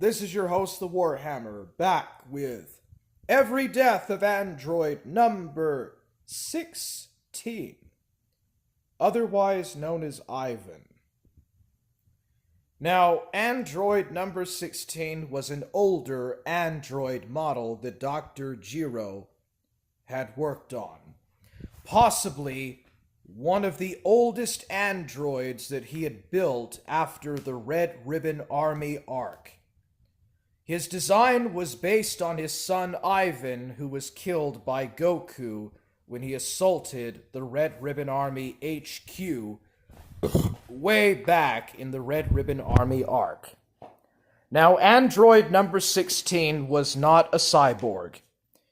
This is your host, the Warhammer, back with Every Death of Android number 16, otherwise known as Ivan. Now, Android number 16 was an older Android model that Dr. Jiro had worked on. Possibly one of the oldest androids that he had built after the Red Ribbon Army arc. His design was based on his son Ivan, who was killed by Goku when he assaulted the Red Ribbon Army HQ way back in the Red Ribbon Army arc. Now, Android number 16 was not a cyborg.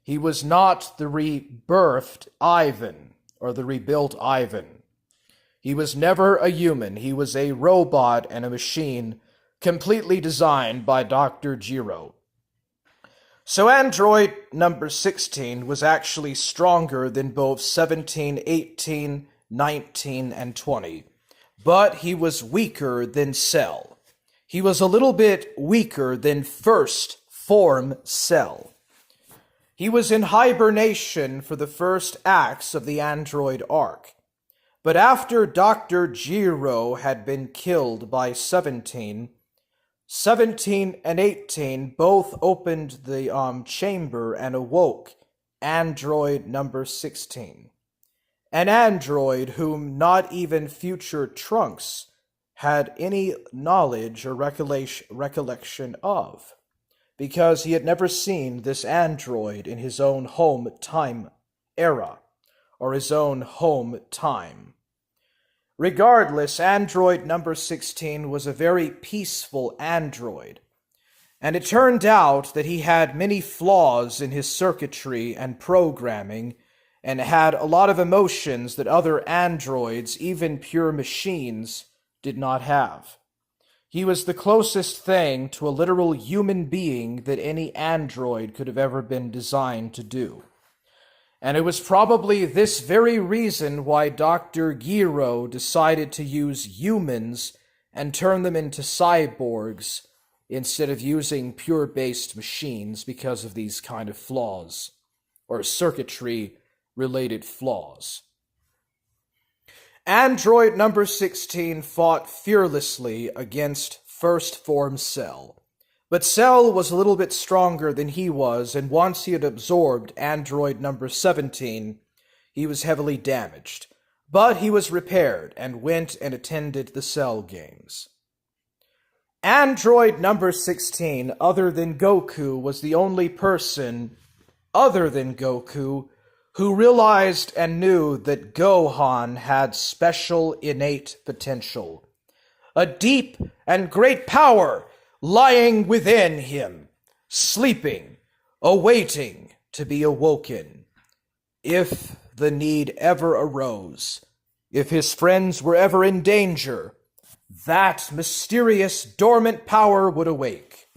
He was not the rebirthed Ivan, or the rebuilt Ivan. He was never a human. He was a robot and a machine completely designed by Dr. Jiro. So Android number 16 was actually stronger than both 17, 18, 19, and 20. But he was weaker than Cell. He was a little bit weaker than first form Cell. He was in hibernation for the first acts of the Android arc. But after Dr. Jiro had been killed by 17 and 18 both opened the chamber and awoke Android number 16. An android whom not even future Trunks had any knowledge or recollection of, because he had never seen this android in his own home time era, or his own home time. Regardless, Android number 16 was a very peaceful android, and it turned out that he had many flaws in his circuitry and programming, and had a lot of emotions that other androids, even pure machines, did not have. He was the closest thing to a literal human being that any android could have ever been designed to do. And it was probably this very reason why Dr. Jiro decided to use humans and turn them into cyborgs instead of using pure-based machines because of these kind of flaws, or circuitry-related flaws. Android number 16 fought fearlessly against First Form Cell. But Cell was a little bit stronger than he was, and once he had absorbed Android number 17, he was heavily damaged. But he was repaired and went and attended the Cell games. Android number 16, other than Goku, was the only person other than Goku who realized and knew that Gohan had special innate potential, a deep and great power lying within him, sleeping, awaiting to be awoken. If the need ever arose, if his friends were ever in danger, that mysterious dormant power would awake.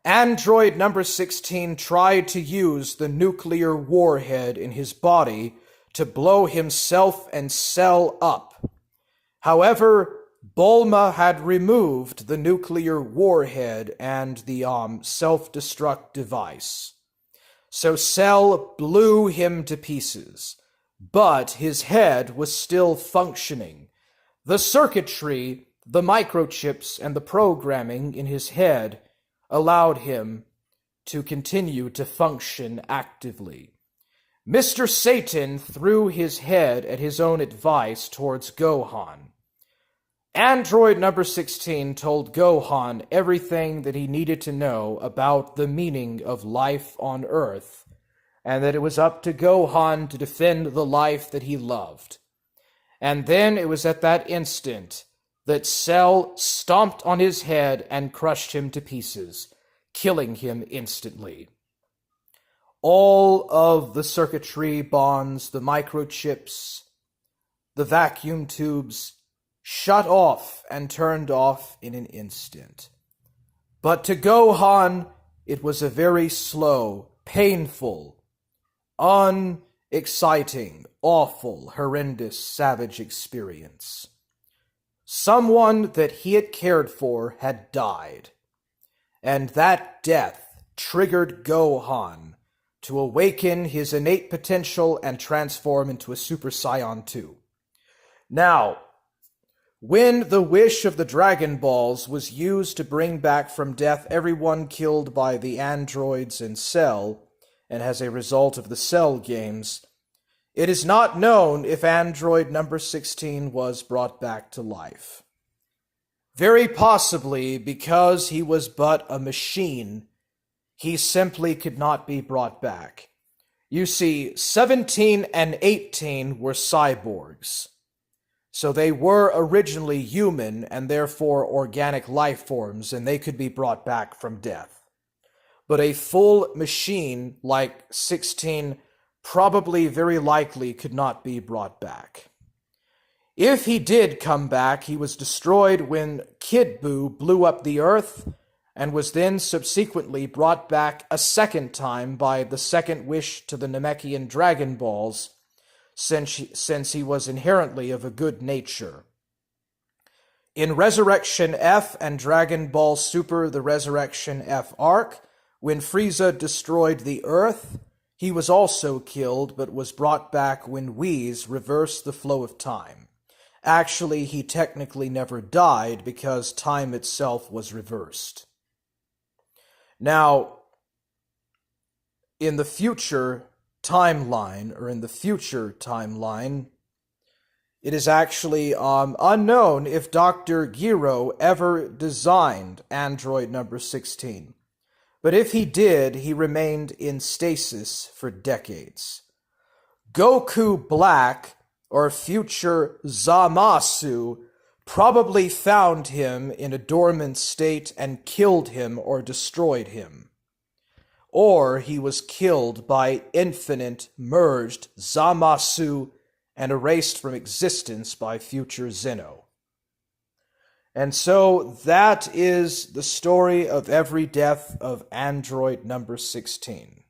Android number 16 tried to use the nuclear warhead in his body to blow himself and Cell up. However, Bulma had removed the nuclear warhead and the self-destruct device. So Cell blew him to pieces, but his head was still functioning. The circuitry, the microchips, and the programming in his head allowed him to continue to function actively. Mr. Satan threw his head at his own advice towards Gohan. Android number 16 told Gohan everything that he needed to know about the meaning of life on Earth, and that it was up to Gohan to defend the life that he loved. And then it was at that instant that Cell stomped on his head and crushed him to pieces, killing him instantly. All of the circuitry bonds, the microchips, the vacuum tubes, shut off and turned off in an instant. But to Gohan, it was a very slow, painful, unexciting, awful, horrendous, savage experience. Someone that he had cared for had died, and that death triggered Gohan to awaken his innate potential and transform into a Super Saiyan 2. Now, when the wish of the Dragon Balls was used to bring back from death everyone killed by the androids in Cell, and as a result of the Cell games, it is not known if android number 16 was brought back to life. Very possibly because he was but a machine, he simply could not be brought back. You see, 17 and 18 were cyborgs. So they were originally human and therefore organic life forms, and they could be brought back from death. But a full machine like 16 probably very likely could not be brought back. If he did come back, he was destroyed when Kid Buu blew up the Earth and was then subsequently brought back a second time by the second wish to the Namekian Dragon Balls, since he was inherently of a good nature. In Resurrection F and Dragon Ball Super, the Resurrection F arc, when Frieza destroyed the Earth, he was also killed, but was brought back when Whis reversed the flow of time. Actually, he technically never died because time itself was reversed. Now, in the future timeline, it is actually unknown if Dr. Gero ever designed android number 16. But if he did, he remained in stasis for decades. Goku Black, or future Zamasu, probably found him in a dormant state and killed him or destroyed him. Or he was killed by infinite merged Zamasu and erased from existence by future Zeno. And so that is the story of every death of android number 16.